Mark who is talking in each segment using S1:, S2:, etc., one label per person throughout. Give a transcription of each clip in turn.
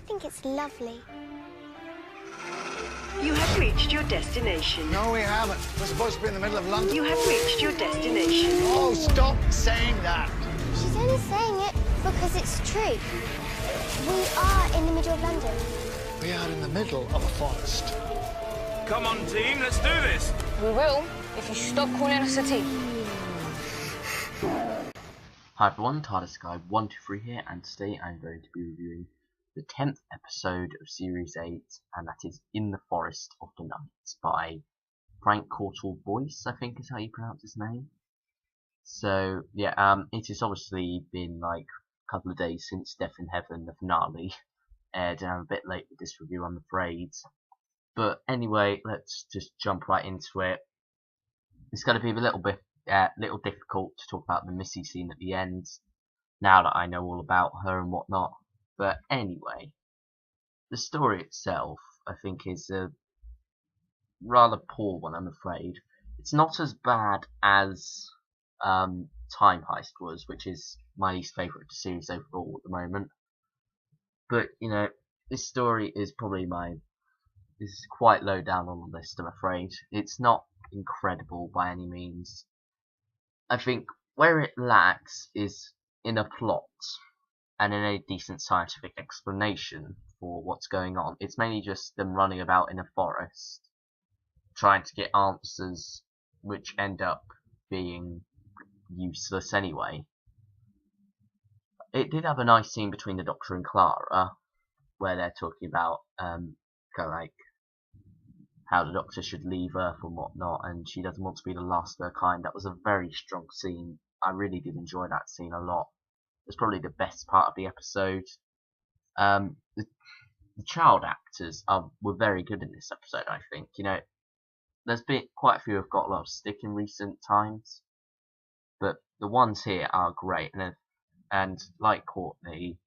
S1: think it's lovely.
S2: You have reached your destination.
S3: No, we haven't. We're supposed to be in the middle of London.
S2: You have reached your destination.
S3: Oh, stop saying that.
S1: She's only saying it because it's true. We are in the middle of London.
S3: We are in the middle of a forest.
S4: Come on, team, let's do this.
S5: We will, if you stop calling us a team.
S6: Hi everyone, TARDIS Guy 123 here, and today I'm going to be reviewing the 10th episode of Series 8, and that is In the Forest of the Night by Frank Cortal Boyce, I think is how you pronounce his name. So, yeah, it has obviously been like a couple of days since Death in Heaven, the finale, aired, and I'm a bit late with this review, I'm afraid. But anyway, let's just jump right into it. It's going to be a little difficult to talk about the Missy scene at the end, now that I know all about her and whatnot. But anyway, the story itself, I think, is a rather poor one, I'm afraid. It's not as bad as Time Heist was, which is my least favourite series overall at the moment. But, you know, this story is probably is quite low down on the list, I'm afraid. It's not incredible by any means. I think where it lacks is in a plot and in a decent scientific explanation for what's going on. It's mainly just them running about in a forest, trying to get answers which end up being useless anyway. It did have a nice scene between the Doctor and Clara, where they're talking about kind of like how the Doctor should leave Earth and whatnot, and she doesn't want to be the last of her kind. That was a very strong scene. I really did enjoy that scene a lot. It was probably the best part of the episode. The child actors were very good in this episode, I think. You know, there's been quite a few who've got a lot of stick in recent times, but the ones here are great. And like Courtney,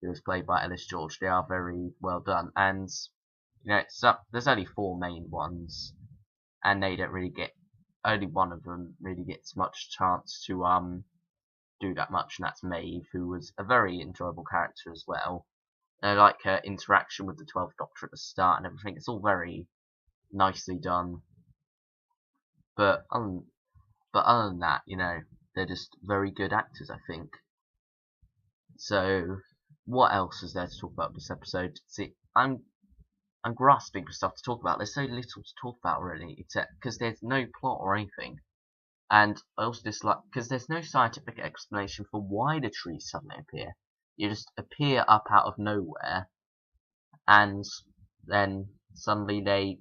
S6: who was played by Ellis George, they are very well done. And you know, there's only 4 main ones, and they don't really get. Only one of them really gets much chance to do that much, and that's Maeve, who was a very enjoyable character as well. And I like her interaction with the 12th Doctor at the start and everything. It's all very nicely done. But other than that, you know, they're just very good actors, I think. So, what else is there to talk about this episode? See, I'm grasping for stuff to talk about. There's so little to talk about really, except because there's no plot or anything. And I also dislike because there's no scientific explanation for why the trees suddenly appear. You just appear up out of nowhere, and then suddenly they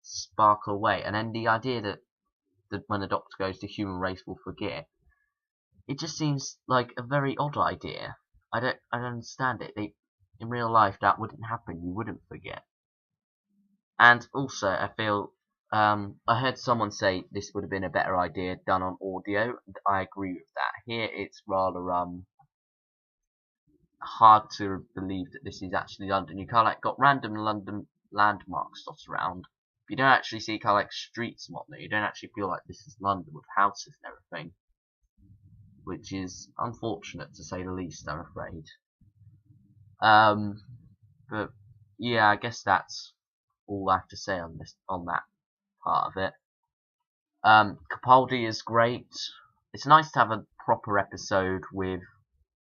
S6: sparkle away. And then the idea that when the Doctor goes, the human race will forget. It just seems like a very odd idea. I don't understand it. In real life, that wouldn't happen. You wouldn't forget. And also, I feel, I heard someone say this would have been a better idea done on audio, and I agree with that. Here, it's rather, hard to believe that this is actually London. You kind of like got random London landmarks dotted around. You don't actually see kind of like streets and whatnot. You don't actually feel like this is London with houses and everything, which is unfortunate to say the least, I'm afraid. But yeah, I guess that's all I have to say on that part of it. Capaldi is great. It's nice to have a proper episode with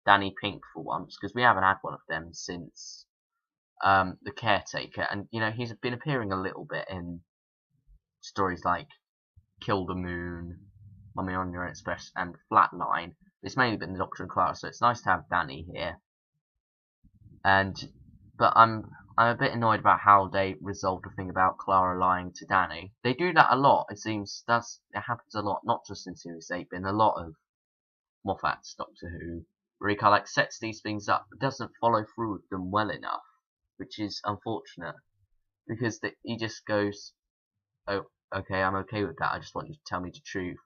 S6: Danny Pink for once, because we haven't had one of them since The Caretaker, and you know, he's been appearing a little bit in stories like Kill the Moon, Mummy on Your Express, and Flatline. It's mainly been the Doctor and Clara, so it's nice to have Danny here. But I'm a bit annoyed about how they resolved the thing about Clara lying to Danny. They do that a lot. It seems it happens a lot, not just in Series 8, but in a lot of Moffat's Doctor Who, where he kind of like sets these things up, but doesn't follow through with them well enough, which is unfortunate, because he just goes, "Oh, okay, I'm okay with that. I just want you to tell me the truth."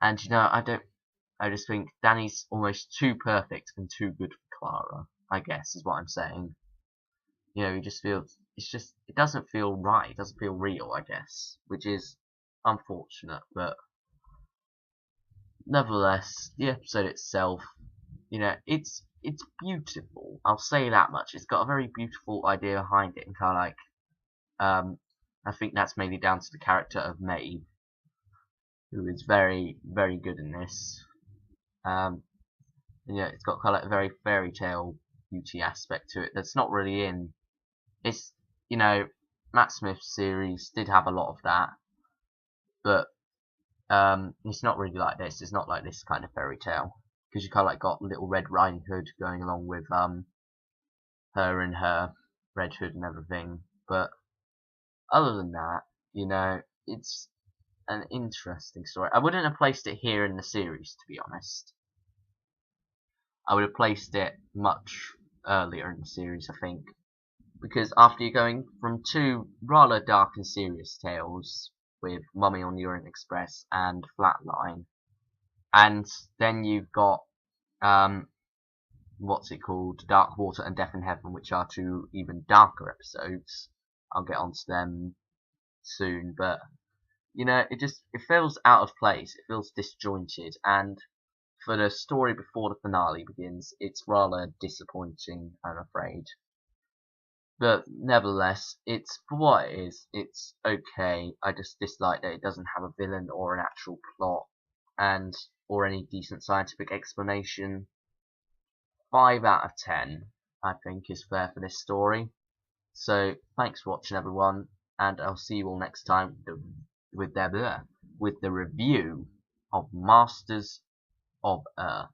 S6: And you know, I just think Danny's almost too perfect and too good for Clara, I guess, is what I'm saying. You know, he just feels, it doesn't feel right, it doesn't feel real, I guess, which is unfortunate, but nevertheless, the episode itself, you know, it's it's beautiful. I'll say that much. It's got a very beautiful idea behind it, and kind of like, I think that's mainly down to the character of Maeve, who is very, very good in this. And yeah, it's got kind of like a very fairy tale beauty aspect to it that's not really in. It's, you know, Matt Smith's series did have a lot of that, but it's not really like this. It's not like this kind of fairy tale, because you kind of like got Little Red Riding Hood going along with her and her red hood and everything. But other than that, you know, it's an interesting story. I wouldn't have placed it here in the series, to be honest. I would have placed it much earlier in the series, I think, because after you're going from two rather dark and serious tales with Mummy on the Orient Express and Flatline, and then you've got what's it called, Dark Water and Death in Heaven, which are two even darker episodes. I'll get onto them soon, but you know, it feels out of place. It feels disjointed, and for the story before the finale begins, it's rather disappointing, I'm afraid. But nevertheless, it's for what it is. It's okay. I just dislike that it doesn't have a villain or an actual plot, and or any decent scientific explanation. 5 out of 10, I think, is fair for this story. So thanks for watching, everyone, and I'll see you all next time with the review of Masters of Earth.